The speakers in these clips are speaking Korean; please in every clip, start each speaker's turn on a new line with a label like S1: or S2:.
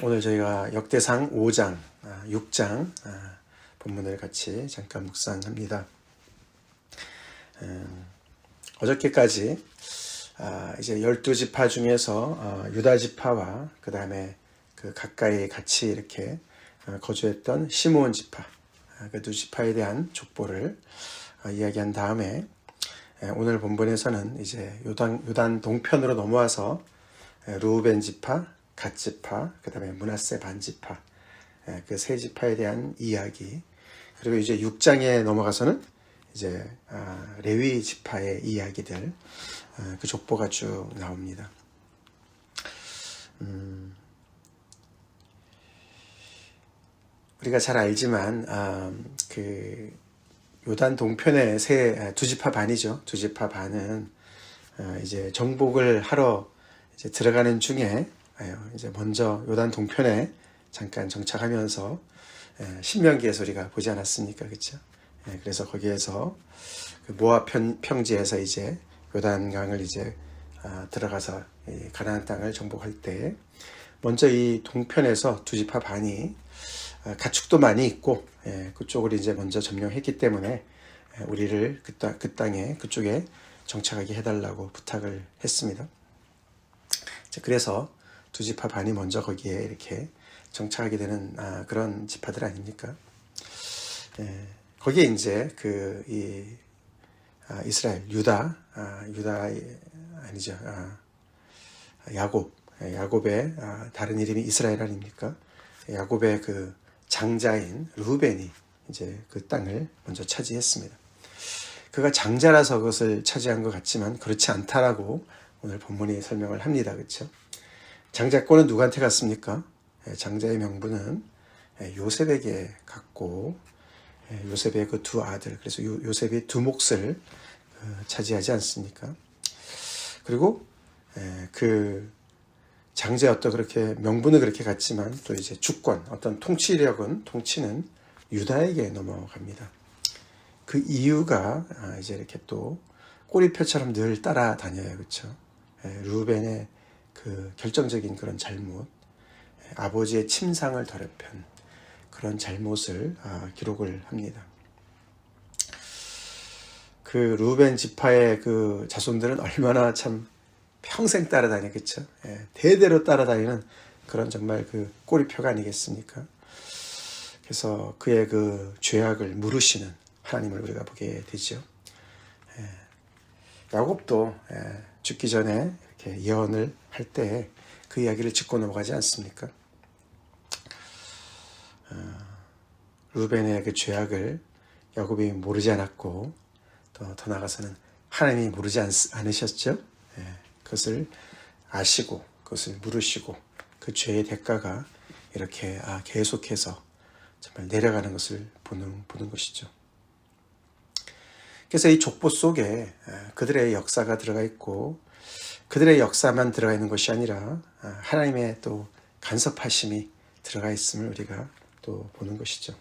S1: 오늘 저희가 역대상 5장, 6장 본문을 같이 잠깐 묵상합니다. 어저께까지 이제 12지파 중에서 유다 지파와 그 다음에 그 가까이 같이 이렇게 거주했던 시므온 지파, 그 두 지파에 대한 족보를 이야기한 다음에 오늘 본문에서는 이제 요단 동편으로 넘어와서 르우벤 지파, 갓 지파, 그 다음에 므낫세 반 지파, 그 세 지파에 대한 이야기, 그리고 이제 6장에 넘어가서는 이제 레위 지파의 이야기들, 그 족보가 쭉 나옵니다. 우리가 잘 알지만 그 요단 동편의 두 지파 반이죠. 두 지파 반은 이제 정복을 하러 이제 들어가는 중에 이제 먼저 요단 동편에 잠깐 정착하면서 신명기에서 우리가 보지 않았습니까, 그렇죠? 그래서 거기에서 그 모압 평지에서 이제 요단강을 이제 들어가서 가나안 땅을 정복할 때 먼저 이 동편에서 두 지파 반이 가축도 많이 있고 그쪽을 이제 먼저 점령했기 때문에 우리를 그 땅에 그쪽에 정착하게 해달라고 부탁을 했습니다. 그래서 두 지파 반이 먼저 거기에 이렇게 정착하게 되는 그런 지파들 아닙니까? 거기에 이제 이스라엘 유다 아니죠, 야곱의 다른 이름이 이스라엘 아닙니까? 야곱의 그 장자인 르우벤이 이제 그 땅을 먼저 차지했습니다. 그가 장자라서 그것을 차지한 것 같지만 그렇지 않다라고 오늘 본문이 설명을 합니다. 그렇죠? 장자권은 누구한테 갔습니까? 장자의 명분은 요셉에게 갔고, 요셉의 그 두 아들, 그래서 요셉이 두 몫을 차지하지 않습니까? 그리고 그 장자의 어떤 그렇게 명분은 그렇게 갔지만 또 이제 주권, 어떤 통치는 유다에게 넘어갑니다. 그 이유가 이제 이렇게 또 꼬리표처럼 늘 따라다녀요, 그렇죠? 르우벤의 그 결정적인 그런 잘못, 아버지의 침상을 더럽힌 그런 잘못을 기록을 합니다. 그 르우벤 지파의 그 자손들은 얼마나 참 평생 따라다니겠죠. 대대로 따라다니는 그런 정말 그 꼬리표가 아니겠습니까? 그래서 그의 그 죄악을 물으시는 하나님을 우리가 보게 되죠. 야곱도 죽기 전에 이렇게 예언을 할 때 그 이야기를 짚고 넘어가지 않습니까? 르우벤의 그 죄악을 야곱이 모르지 않았고 또 더 나아가서는 하나님이 모르지 않으셨죠. 그것을 아시고 그것을 물으시고 그 죄의 대가가 이렇게 계속해서 정말 내려가는 것을 보는 것이죠. 그래서 이 족보 속에 그들의 역사가 들어가 있고 그들의 역사만 들어가 있는 것이 아니라 하나님의 또 간섭하심이 들어가 있음을 우리가 또 보는 것이죠.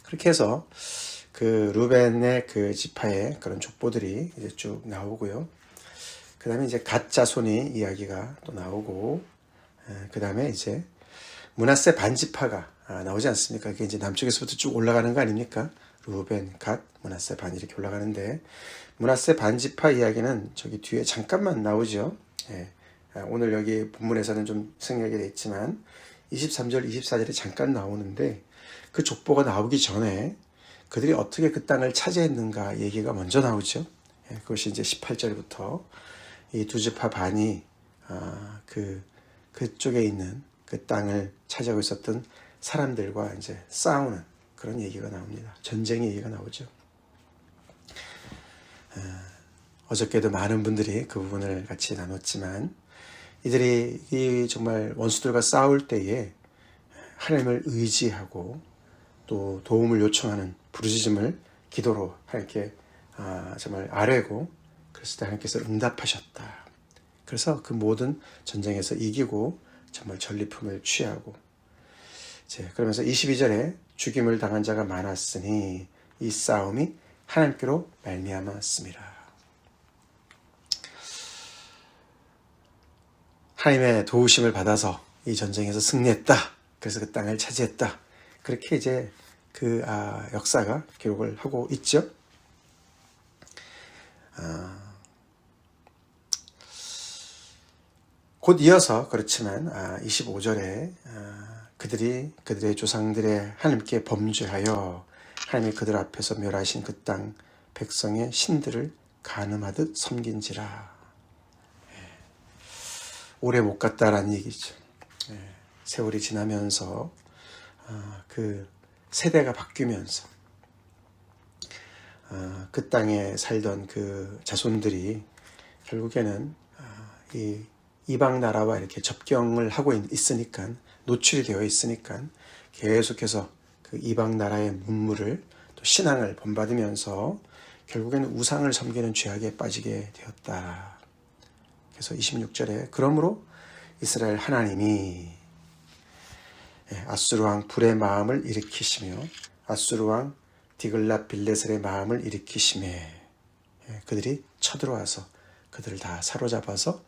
S1: 그렇게 해서 그 르우벤의 그 지파의 그런 족보들이 이제 쭉 나오고요. 그 다음에 이제 갓 자손이 이야기가 또 나오고, 그 다음에 이제 므낫세 반지파가 나오지 않습니까? 그게 이제 남쪽에서부터 쭉 올라가는 거 아닙니까? 르우벤, 갓, 므낫세 반 이렇게 올라가는데, 므낫세 반지파 이야기는 저기 뒤에 잠깐만 나오죠. 오늘 여기 본문에서는 좀 생략이 되어 있지만 23절, 24절에 잠깐 나오는데 그 족보가 나오기 전에 그들이 어떻게 그 땅을 차지했는가 얘기가 먼저 나오죠. 그것이 이제 18절부터 이 두 지파 반이 그쪽에 있는 그 땅을 차지하고 있었던 사람들과 이제 싸우는 그런 얘기가 나옵니다. 전쟁 얘기가 나오죠. 어저께도 많은 분들이 그 부분을 같이 나눴지만 이들이 정말 원수들과 싸울 때에 하나님을 의지하고 또 도움을 요청하는 부르짖음을 기도로 하나님께 정말 아뢰고 그랬을 때 하나님께서 응답하셨다. 그래서 그 모든 전쟁에서 이기고 정말 전리품을 취하고 그러면서 22절에 죽임을 당한 자가 많았으니 이 싸움이 하나님께로 말미암았습니다. 하나님의 도우심을 받아서 이 전쟁에서 승리했다. 그래서 그 땅을 차지했다. 그렇게 이제 그 역사가 기록을 하고 있죠. 곧 이어서 그렇지만 25절에 그들의 조상들의 하나님께 범죄하여 하나님이 그들 앞에서 멸하신 그 땅 백성의 신들을 간음하듯 섬긴지라. 오래 못 갔다라는 얘기죠. 세월이 지나면서 그 세대가 바뀌면서 그 땅에 살던 그 자손들이 결국에는 이 이방 나라와 이렇게 접경을 하고 있으니까, 노출이 되어 있으니까 계속해서 그 이방 나라의 문물을 또 신앙을 본받으면서 결국에는 우상을 섬기는 죄악에 빠지게 되었다. 그래서 26절에 그러므로 이스라엘 하나님이 아수르 왕 불의 마음을 일으키시며 아수르 왕 디글랏 빌레셀의 마음을 일으키시매 그들이 쳐들어와서 그들을 다 사로잡아서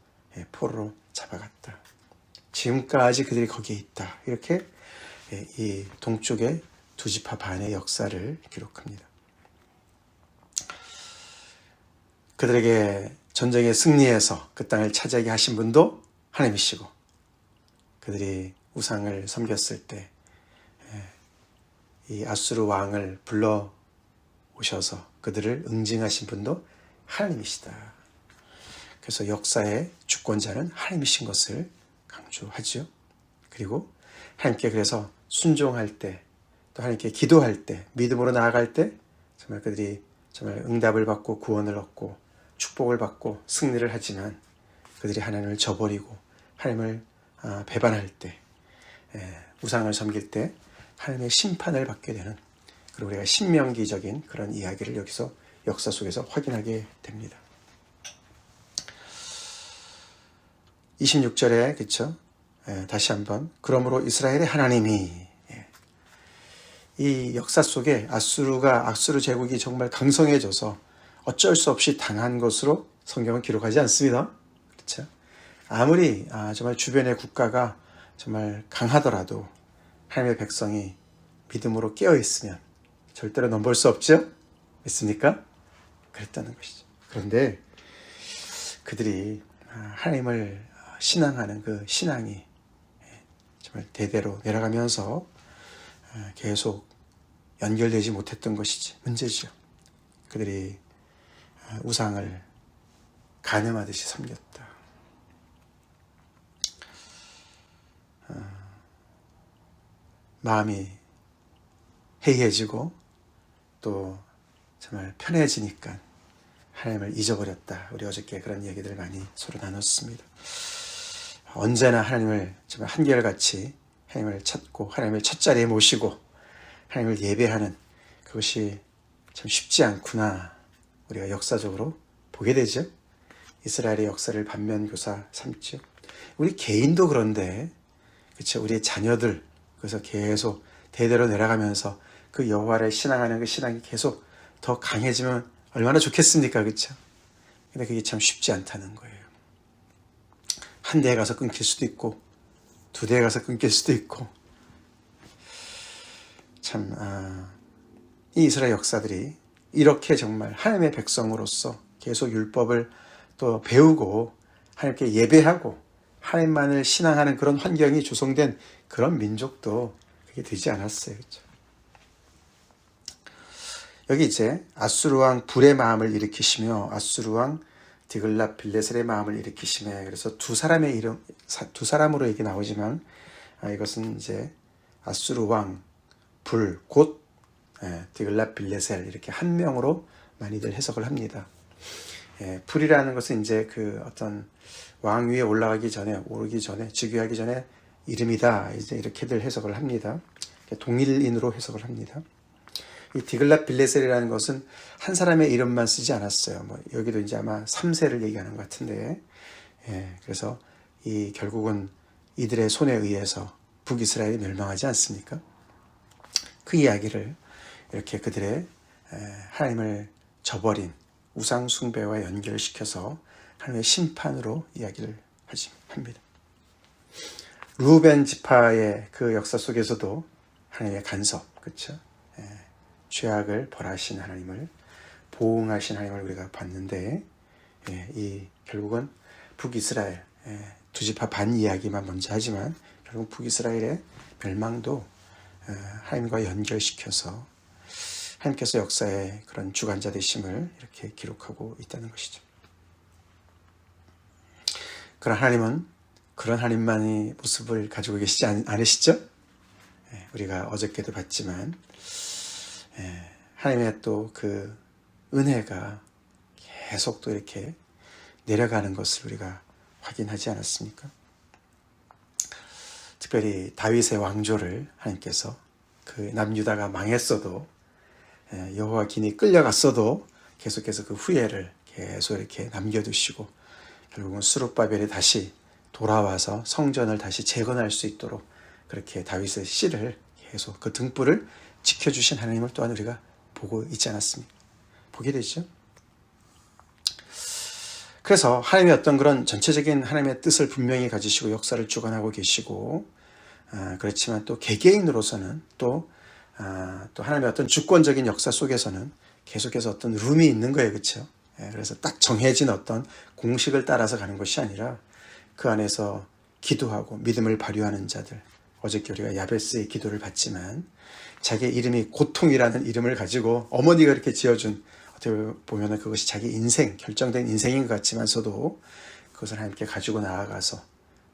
S1: 포로로 잡아갔다. 지금까지 그들이 거기에 있다. 이렇게 이 동쪽의 두 지파 반의 역사를 기록합니다. 그들에게 전쟁에 승리해서 그 땅을 차지하게 하신 분도 하나님이시고, 그들이 우상을 섬겼을 때 이 아수르 왕을 불러 오셔서 그들을 응징하신 분도 하나님이시다. 그래서 역사의 주권자는 하나님이신 것을 강조하죠. 그리고 하나님께 그래서 순종할 때, 또 하나님께 기도할 때, 믿음으로 나아갈 때 정말 그들이 정말 응답을 받고 구원을 얻고 축복을 받고 승리를 하지만, 그들이 하나님을 저버리고 하나님을 배반할 때, 우상을 섬길 때 하나님의 심판을 받게 되는, 그리고 우리가 신명기적인 그런 이야기를 여기서 역사 속에서 확인하게 됩니다. 26절에 그렇죠? 다시 한번 그러므로 이스라엘의 하나님이, 이 역사 속에 아수르 제국이 정말 강성해져서 어쩔 수 없이 당한 것으로 성경은 기록하지 않습니다. 그렇죠? 아무리 정말 주변의 국가가 정말 강하더라도 하나님의 백성이 믿음으로 깨어 있으면 절대로 넘볼 수 없죠? 믿습니까? 그랬다는 것이죠. 그런데 그들이 하나님을 신앙하는 그 신앙이 정말 대대로 내려가면서 계속 연결되지 못했던 것이지 문제죠. 그들이 우상을 간음하듯이 섬겼다. 마음이 해이해지고 또 정말 편해지니까 하나님을 잊어버렸다. 우리 어저께 그런 얘기들을 많이 서로 나눴습니다. 언제나 하나님을 정말 한결같이 하나님을 찾고 하나님을 첫자리에 모시고 하나님을 예배하는 그것이 참 쉽지 않구나, 우리가 역사적으로 보게 되죠. 이스라엘의 역사를 반면교사 삼죠. 우리 개인도 그런데 그렇죠. 우리의 자녀들, 그래서 계속 대대로 내려가면서 그 여호와를 신앙하는 그 신앙이 계속 더 강해지면 얼마나 좋겠습니까? 그렇죠? 근데 그게 참 쉽지 않다는 거예요. 한 대에 가서 끊길 수도 있고 두 대에 가서 끊길 수도 있고, 참 이 이스라엘 역사들이 이렇게 정말 하나님의 백성으로서 계속 율법을 또 배우고 하나님께 예배하고 하나님만을 신앙하는 그런 환경이 조성된 그런 민족도 그게 되지 않았어요. 그렇죠? 여기 이제 아수르 왕 불의 마음을 일으키시며 아수르 왕 디글랏 빌레셀의 마음을 일으키시며, 그래서 두 사람의 이름, 두 사람으로 얘기 나오지만 이것은 이제 아수르 왕 불, 곧 디글랏 빌레셀, 이렇게 한 명으로 많이들 해석을 합니다. 불이라는 것은 이제 그 어떤 왕 위에 오르기 전에 즉위하기 전에 이름이다, 이제 이렇게들 해석을 합니다. 동일인으로 해석을 합니다. 이 디글랏 빌레셀이라는 것은 한 사람의 이름만 쓰지 않았어요. 여기도 이제 아마 3세를 얘기하는 것 같은데, 그래서 이 결국은 이들의 손에 의해서 북이스라엘이 멸망하지 않습니까? 그 이야기를 이렇게 그들의 하나님을 저버린 우상 숭배와 연결시켜서 하나님의 심판으로 이야기를 합니다. 루벤 지파의 그 역사 속에서도 하나님의 간섭, 그렇죠? 죄악을 벌하신 하나님을, 보응하신 하나님을 우리가 봤는데, 이 결국은 북이스라엘, 두 지파 반 이야기만 먼저 하지만 결국 북이스라엘의 멸망도 하나님과 연결시켜서 하나님께서 역사의 그런 주관자 되심을 이렇게 기록하고 있다는 것이죠. 그런 하나님은 그런 하나님만의 모습을 가지고 계시지 않으시죠? 우리가 어저께도 봤지만 하나님의 또 그 은혜가 계속 또 이렇게 내려가는 것을 우리가 확인하지 않았습니까? 특별히 다윗의 왕조를 하나님께서 그 남유다가 망했어도 여호와 기니 끌려갔어도 계속해서 그 후예를 계속 이렇게 남겨두시고 결국은 스룹바벨이 다시 돌아와서 성전을 다시 재건할 수 있도록 그렇게 다윗의 씨를 계속 그 등불을 지켜주신 하나님을 또한 우리가 보고 있지 않았습니까? 보게 되죠. 그래서 하나님의 어떤 그런 전체적인 하나님의 뜻을 분명히 가지시고 역사를 주관하고 계시고 그렇지만 또 개개인으로서는 또 하나님의 어떤 주권적인 역사 속에서는 계속해서 어떤 룸이 있는 거예요. 그렇죠? 그래서 딱 정해진 어떤 공식을 따라서 가는 것이 아니라 그 안에서 기도하고 믿음을 발휘하는 자들, 어저께 우리가 야베스의 기도를 봤지만 자기의 이름이 고통이라는 이름을 가지고 어머니가 이렇게 지어준, 어떻게 보면 그것이 자기 인생, 결정된 인생인 것 같지만서도 그것을 하나님께 가지고 나아가서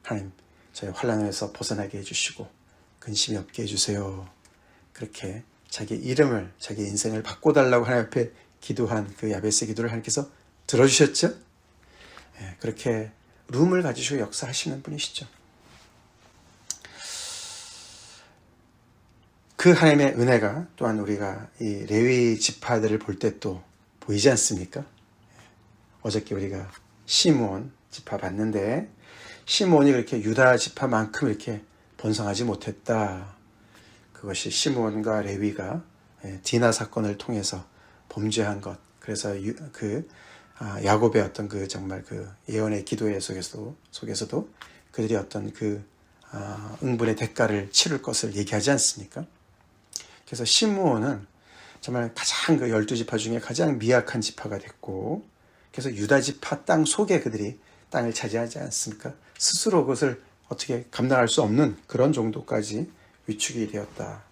S1: 하나님 저희 환난에서 벗어나게 해주시고 근심이 없게 해주세요. 그렇게 자기 이름을, 자기 인생을 바꿔달라고 하나님 앞에 기도한 그 야베스의 기도를 하나님께서 들어주셨죠? 그렇게 룸을 가지시고 역사하시는 분이시죠. 그 하나님의 은혜가 또한 우리가 이 레위 지파들을 볼 때 또 보이지 않습니까? 어저께 우리가 시므온 지파 봤는데 시므온이 그렇게 유다 지파만큼 이렇게 번성하지 못했다. 그것이 시므온과 레위가 디나 사건을 통해서 범죄한 것. 그래서 야곱의 어떤 그 정말 그 예언의 기도의 속에서도 그들이 어떤 그 응분의 대가를 치를 것을 얘기하지 않습니까? 그래서 시므온은 정말 가장 그 12지파 중에 가장 미약한 지파가 됐고, 그래서 유다 지파 땅 속에 그들이 땅을 차지하지 않습니까? 스스로 그것을 어떻게 감당할 수 없는 그런 정도까지 위축이 되었다.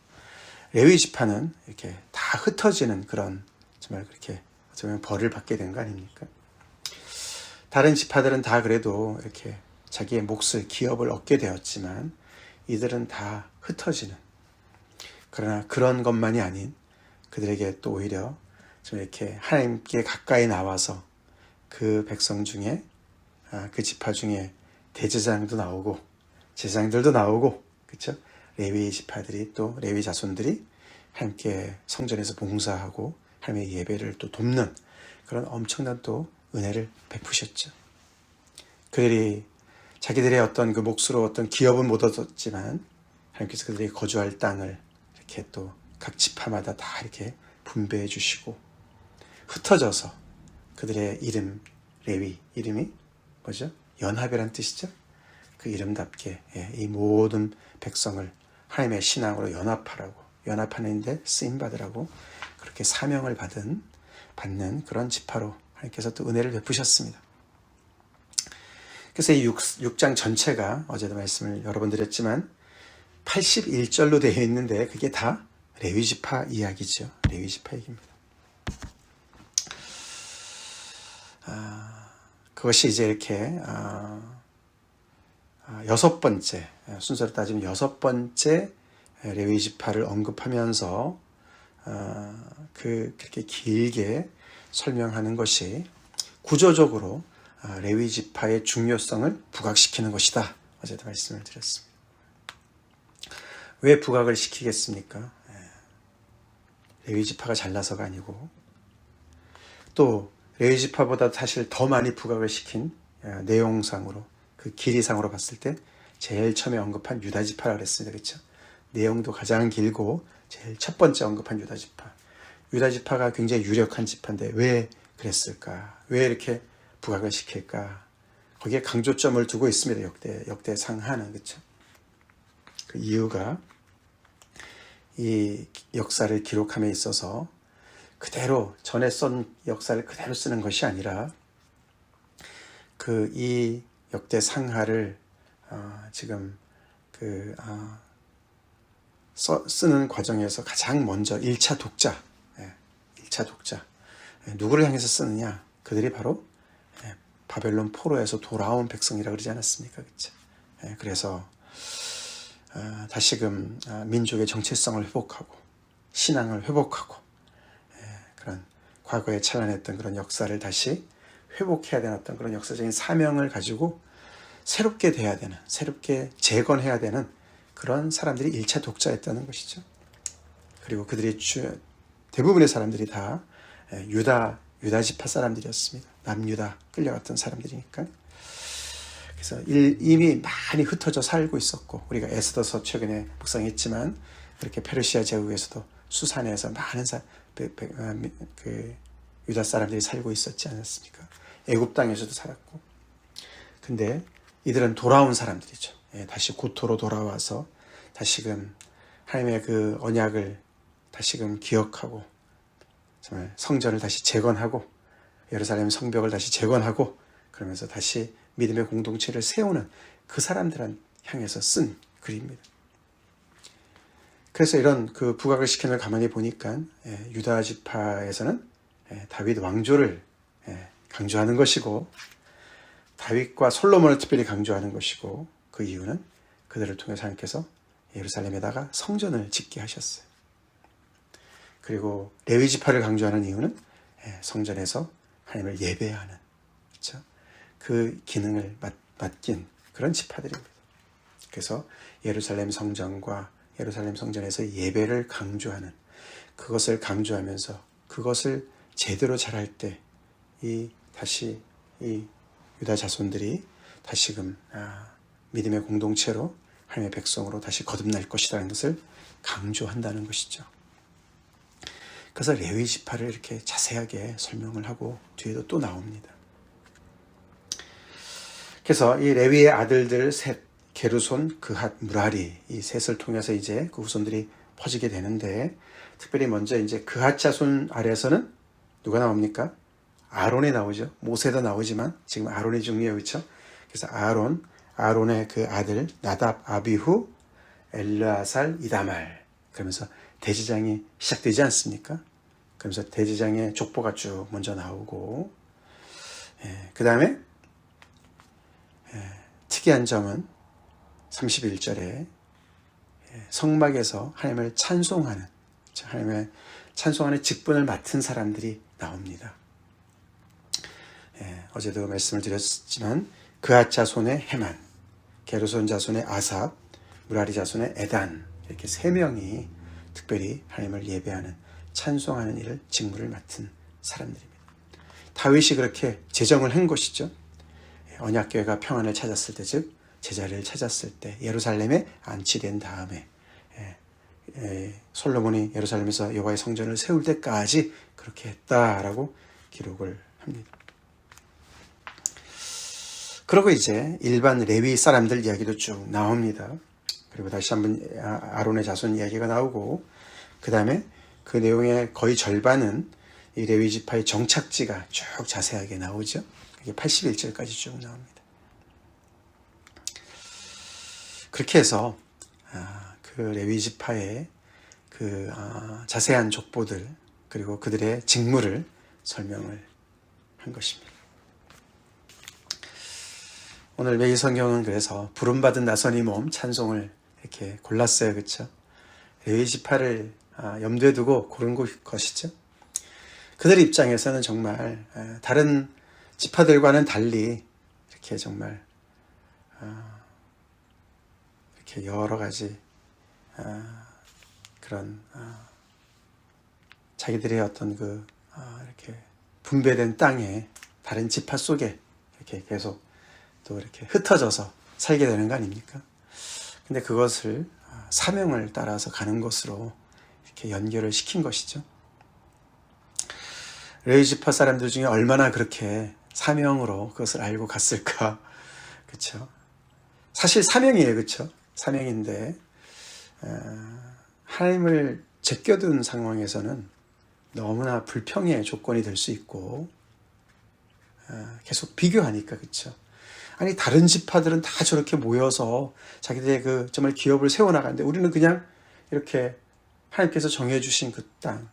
S1: 레위 지파는 이렇게 다 흩어지는 그런 정말 그렇게 어쩌면 벌을 받게 된 거 아닙니까? 다른 지파들은 다 그래도 이렇게 자기의 몫을, 기업을 얻게 되었지만 이들은 다 흩어지는, 그러나 그런 것만이 아닌 그들에게 또 오히려 좀 이렇게 하나님께 가까이 나와서 그 백성 중에 그 지파 중에 대제사장도 나오고 제사장들도 나오고, 그렇죠? 레위 지파들이, 또 레위 자손들이 함께 성전에서 봉사하고 하나님의 예배를 또 돕는 그런 엄청난 또 은혜를 베푸셨죠. 그들이 자기들의 어떤 그 몫으로 어떤 기업은 못 얻었지만 하나님께서 그들이 거주할 땅을 이렇게 또 각 지파마다 다 이렇게 분배해 주시고, 흩어져서 그들의 이름, 레위 이름이 뭐죠? 연합이란 뜻이죠. 그 이름답게 이 모든 백성을 하나님의 신앙으로 연합하는 데 쓰임받으라고 그렇게 사명을 받는 그런 지파로 하나님께서 또 은혜를 베푸셨습니다. 그래서 이 6장 전체가 어제도 말씀을 여러 번 드렸지만 81절로 되어 있는데 그게 다 레위지파 이야기죠. 레위지파 얘기입니다. 그것이 이제 이렇게 6번째, 순서로 따지면 6번째 레위지파를 언급하면서 그렇게 길게 설명하는 것이 구조적으로 레위지파의 중요성을 부각시키는 것이다. 어제도 말씀을 드렸습니다. 왜 부각을 시키겠습니까? 레위지파가 잘나서가 아니고, 또 레위지파보다 사실 더 많이 부각을 시킨 내용상으로, 그 길이상으로 봤을 때 제일 처음에 언급한 유다지파라고 그랬습니다. 그렇죠? 내용도 가장 길고 제일 첫 번째 언급한 유다지파. 유다지파가 굉장히 유력한 지파인데 왜 그랬을까? 왜 이렇게 부각을 시킬까? 거기에 강조점을 두고 있습니다. 역대상하는, 그렇죠? 그 이유가 이 역사를 기록함에 있어서 그대로 전에 쓴 역사를 그대로 쓰는 것이 아니라 그 이 역대 상하를 지금 쓰는 과정에서 가장 먼저 1차 독자, 1차 독자 누구를 향해서 쓰느냐? 그들이 바로 바벨론 포로에서 돌아온 백성이라고 그러지 않았습니까? 그렇죠? 그래서 다시금 민족의 정체성을 회복하고 신앙을 회복하고 그런 과거에 찬란했던 그런 역사를 다시 회복해야 되는 어떤 그런 역사적인 사명을 가지고 새롭게 돼야 되는, 새롭게 재건해야 되는 그런 사람들이 1차 독자였다는 것이죠. 그리고 그들이 대부분의 사람들이 다 유다 지파 사람들이었습니다. 남유다 끌려갔던 사람들이니까. 그래서 이미 많이 흩어져 살고 있었고, 우리가 에스더서 최근에 묵상했지만 그렇게 페르시아 제국에서도 수산에서 많은 유다 사람들이 살고 있었지 않았습니까? 애굽 땅에서도 살았고. 근데 이들은 돌아온 사람들이죠. 다시 고토로 돌아와서 다시금 하나님의 그 언약을 다시금 기억하고 정말 성전을 다시 재건하고 예루살렘 성벽을 다시 재건하고 그러면서 다시 믿음의 공동체를 세우는 그 사람들을 향해서 쓴 글입니다. 그래서 이런 그 부각을 시키는 걸 가만히 보니까 유다 지파에서는 다윗 왕조를 강조하는 것이고 다윗과 솔로몬을 특별히 강조하는 것이고 그 이유는 그들을 통해서 하나님께서 예루살렘에다가 성전을 짓게 하셨어요. 그리고 레위 지파를 강조하는 이유는 성전에서 하나님을 예배하는, 그렇죠? 그 기능을 맡긴 그런 지파들입니다. 그래서 예루살렘 성전과 예루살렘 성전에서 예배를 강조하는, 그것을 강조하면서 그것을 제대로 잘할 때 다시 이 유다 자손들이 다시금 믿음의 공동체로 하나님의 백성으로 다시 거듭날 것이라는 것을 강조한다는 것이죠. 그래서 레위 지파를 이렇게 자세하게 설명을 하고 뒤에도 또 나옵니다. 그래서 이 레위의 아들들 셋, 게르손, 그핫, 무라리, 이 셋을 통해서 이제 그 후손들이 퍼지게 되는데, 특별히 먼저 이제 그핫 자손 아래에서는 누가 나옵니까? 아론이 나오죠. 모세도 나오지만 지금 아론이 중요해요, 그렇죠? 그래서 아론의 그 아들 나답, 아비후, 엘르아살, 이다말, 그러면서 대제장이 시작되지 않습니까? 그러면서 대제장의 족보가 쭉 먼저 나오고, 그 다음에 특이한 점은 31절에 성막에서 하나님을 찬송하는, 하나님의 찬송하는 직분을 맡은 사람들이 나옵니다. 어제도 말씀을 드렸지만 그앗 자손의 헤만, 게르손 자손의 아삽, 무라리 자손의 에단, 이렇게 세 명이 특별히 하나님을 예배하는, 찬송하는 일을 직무를 맡은 사람들입니다. 다윗이 그렇게 제정을 한 것이죠. 언약궤가 평안을 찾았을 때, 즉 제자리를 찾았을 때, 예루살렘에 안치된 다음에 솔로몬이 예루살렘에서 여호와의 성전을 세울 때까지 그렇게 했다라고 기록을 합니다. 그리고 이제 일반 레위 사람들 이야기도 쭉 나옵니다. 그리고 다시 한번 아론의 자손 이야기가 나오고, 그 다음에 그 내용의 거의 절반은 이 레위 지파의 정착지가 쭉 자세하게 나오죠. 이게 81절까지 쭉 나옵니다. 그렇게 해서 그 레위 지파의 그 자세한 족보들, 그리고 그들의 직무를 설명을 한 것입니다. 오늘 매일 성경은 그래서 부름받은 나선이 몸 찬송을 이렇게 골랐어요. 그렇죠? 레위 지파를 염두에 두고 고른 것이죠. 그들 입장에서는 정말 다른 지파들과는 달리 이렇게 정말 이렇게 여러 가지 그런 자기들의 어떤 이렇게 분배된 땅에 다른 지파 속에 이렇게 계속 또 이렇게 흩어져서 살게 되는 거 아닙니까? 근데 그것을 사명을 따라서 가는 것으로 이렇게 연결을 시킨 것이죠. 레위 지파 사람들 중에 얼마나 그렇게 사명으로 그것을 알고 갔을까, 그렇죠? 사실 사명이에요, 그렇죠? 사명인데 하나님을 제껴둔 상황에서는 너무나 불평의 조건이 될 수 있고 계속 비교하니까 그렇죠. 아니 다른 지파들은 다 저렇게 모여서 자기들의 그 정말 기업을 세워나가는데 우리는 그냥 이렇게 하나님께서 정해주신 그 땅,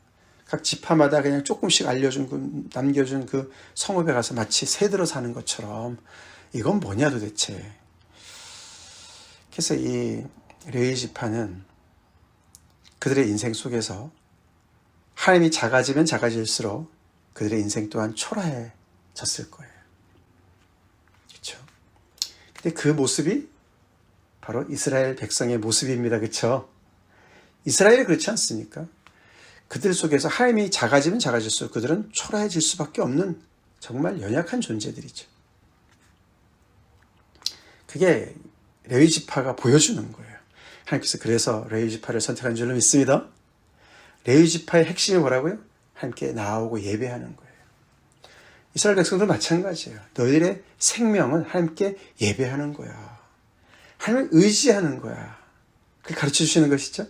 S1: 각 지파마다 그냥 조금씩 남겨준 그 성읍에 가서 마치 새들어 사는 것처럼 이건 뭐냐 도대체. 그래서 이 레위 지파는 그들의 인생 속에서 하나님이 작아지면 작아질수록 그들의 인생 또한 초라해졌을 거예요. 그렇죠? 근데 그 모습이 바로 이스라엘 백성의 모습입니다. 그렇죠? 이스라엘이 그렇지 않습니까? 그들 속에서 하나님이 작아지면 작아질수록 그들은 초라해질 수밖에 없는 정말 연약한 존재들이죠. 그게 레위 지파가 보여주는 거예요. 하나님께서 그래서 레위 지파를 선택한 줄로 믿습니다. 레위 지파의 핵심이 뭐라고요? 하나님께 나아오고 예배하는 거예요. 이스라엘 백성도 마찬가지예요. 너희들의 생명은 하나님께 예배하는 거야. 하나님을 의지하는 거야. 그걸 가르쳐 주시는 것이죠.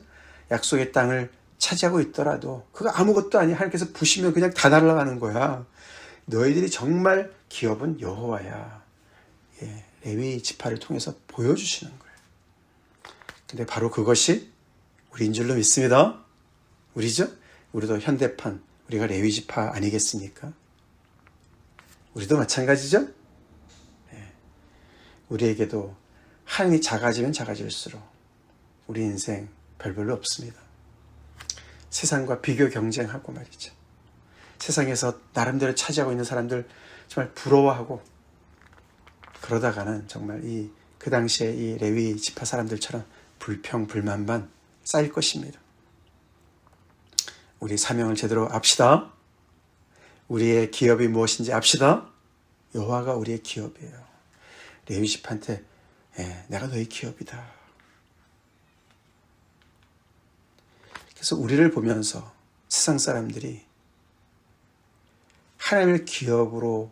S1: 약속의 땅을 차지하고 있더라도 그거 아무것도 아니야. 하나님께서 부시면 그냥 다 날아가는 거야. 너희들이 정말 기업은 여호와야. 예, 레위 지파를 통해서 보여주시는 거예요. 근데 바로 그것이 우리인 줄로 믿습니다. 우리죠? 우리도 현대판, 우리가 레위 지파 아니겠습니까? 우리도 마찬가지죠? 네. 우리에게도 하나님이 작아지면 작아질수록 우리 인생 별로 없습니다. 세상과 비교 경쟁하고 말이죠. 세상에서 나름대로 차지하고 있는 사람들 정말 부러워하고 그러다가는 정말 그 당시에 이 레위 지파 사람들처럼 불평, 불만만 쌓일 것입니다. 우리 사명을 제대로 압시다. 우리의 기업이 무엇인지 압시다. 여호와가 우리의 기업이에요. 레위 지파한테 내가 너희 기업이다. 그래서 우리를 보면서 세상 사람들이 하나님을 기업으로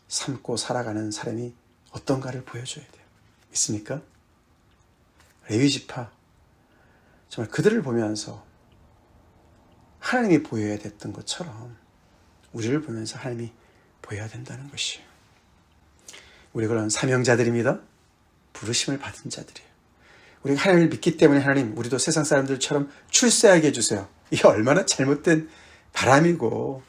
S1: 삼고 살아가는 사람이 어떤가를 보여줘야 돼요. 믿습니까? 레위 지파 정말 그들을 보면서 하나님이 보여야 됐던 것처럼 우리를 보면서 하나님이 보여야 된다는 것이에요. 우리 그런 사명자들입니다. 부르심을 받은 자들이에요. 우리가 하나님을 믿기 때문에 하나님 우리도 세상 사람들처럼 출세하게 해주세요. 이게 얼마나 잘못된 바람이고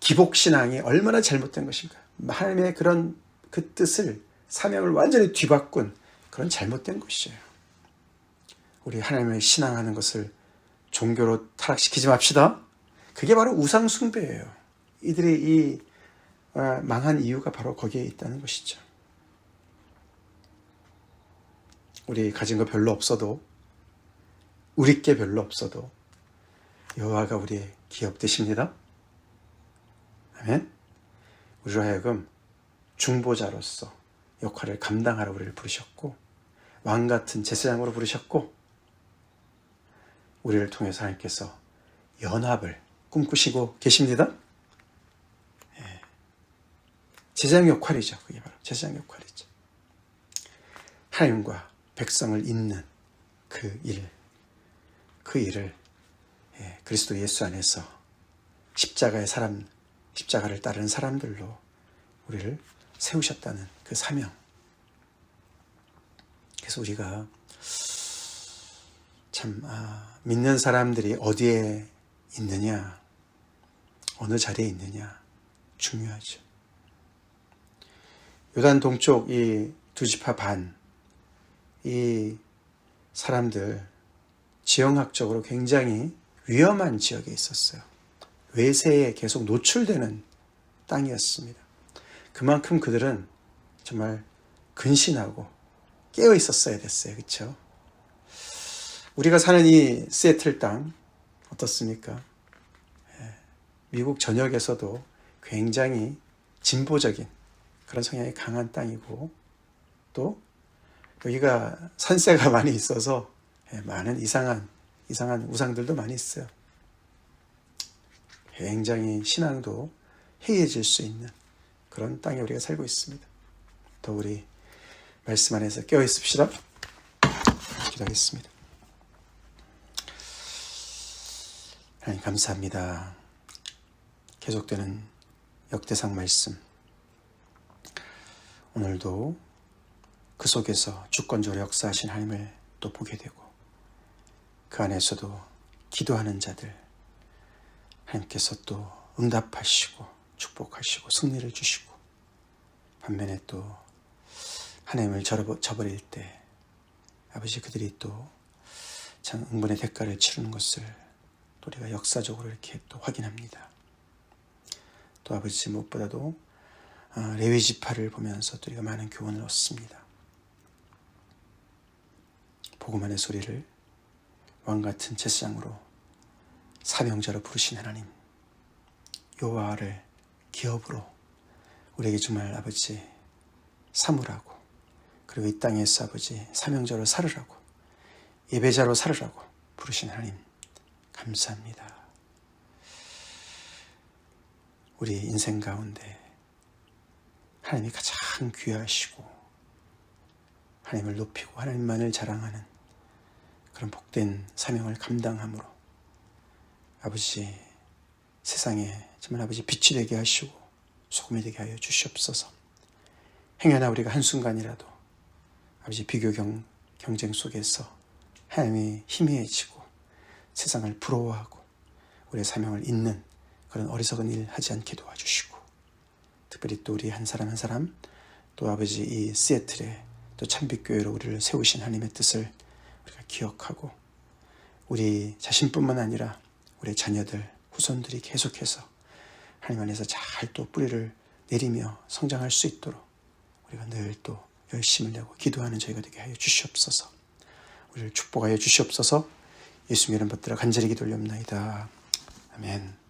S1: 기복신앙이 얼마나 잘못된 것인가. 하나님의 그런 그 뜻을 사명을 완전히 뒤바꾼 그런 잘못된 것이에요. 우리 하나님을 신앙하는 것을 종교로 타락시키지 맙시다. 그게 바로 우상 숭배예요. 이들이 망한 이유가 바로 거기에 있다는 것이죠. 우리 가진 거 별로 없어도 우리 게 별로 없어도 여호와가 우리의 기업 되십니다. 아멘. 우리로 하여금 중보자로서 역할을 감당하라 우리를 부르셨고 왕같은 제사장으로 부르셨고 우리를 통해서 하나님께서 연합을 꿈꾸시고 계십니다. 제사장 역할이죠. 그게 바로 제사장 역할이죠. 하나님과 백성을 잇는 그 일을 그리스도 예수 안에서 십자가를 따르는 사람들로 우리를 세우셨다는 그 사명. 그래서 우리가 참 믿는 사람들이 어디에 있느냐, 어느 자리에 있느냐 중요하죠. 요단 동쪽 이 두 지파 반, 이 사람들 지형학적으로 굉장히 위험한 지역에 있었어요. 외세에 계속 노출되는 땅이었습니다. 그만큼 그들은 정말 근신하고 깨어 있었어야 됐어요. 그렇죠? 우리가 사는 이 시애틀 땅 어떻습니까? 미국 전역에서도 굉장히 진보적인 그런 성향이 강한 땅이고 또 여기가 산세가 많이 있어서 많은 이상한 우상들도 많이 있어요. 굉장히 신앙도 해이해질 수 있는 그런 땅에 우리가 살고 있습니다. 더 우리 말씀 안에서 깨어 있읍시다. 기도하겠습니다. 하나님 감사합니다. 계속되는 역대상 말씀, 오늘도 그 속에서 주권적으로 역사하신 하나님을 또 보게 되고, 그 안에서도 기도하는 자들 하나님께서 또 응답하시고 축복하시고 승리를 주시고, 반면에 또 하나님을 저버릴 때 아버지 그들이 또 참 응분의 대가를 치르는 것을 또 우리가 역사적으로 이렇게 또 확인합니다. 또 아버지 무엇보다도 레위 지파를 보면서 또 우리가 많은 교훈을 얻습니다. 복음만의 소리를 왕같은 제사장으로 사명자로 부르신 하나님, 여호와를 기업으로 우리에게 정말 아버지 사물하고, 그리고 이 땅에서 아버지 사명자로 살으라고, 예배자로 살으라고 부르신 하나님 감사합니다. 우리 인생 가운데 하나님이 가장 귀하시고 하나님을 높이고 하나님만을 자랑하는 그런 복된 사명을 감당함으로 아버지 세상에 정말 아버지 빛이 되게 하시고 소금이 되게 하여 주시옵소서. 행여나 우리가 한순간이라도 아버지 비교 경쟁 속에서 하나님이 희미해지고 세상을 부러워하고 우리의 사명을 잇는 그런 어리석은 일 하지 않게 도와주시고, 특별히 또 우리 한 사람 한 사람, 또 아버지 이 시애틀에 또 참빛교회로 우리를 세우신 하나님의 뜻을 우리가 기억하고, 우리 자신뿐만 아니라 우리 자녀들, 후손들이 계속해서 하나님 안에서 잘 또 뿌리를 내리며 성장할 수 있도록 우리가 늘 또 열심을 내고 기도하는 저희가 되게 하여 주시옵소서. 우리를 축복하여 주시옵소서. 예수님 이름 받들어 간절히 기도 올려옵나이다. 아멘.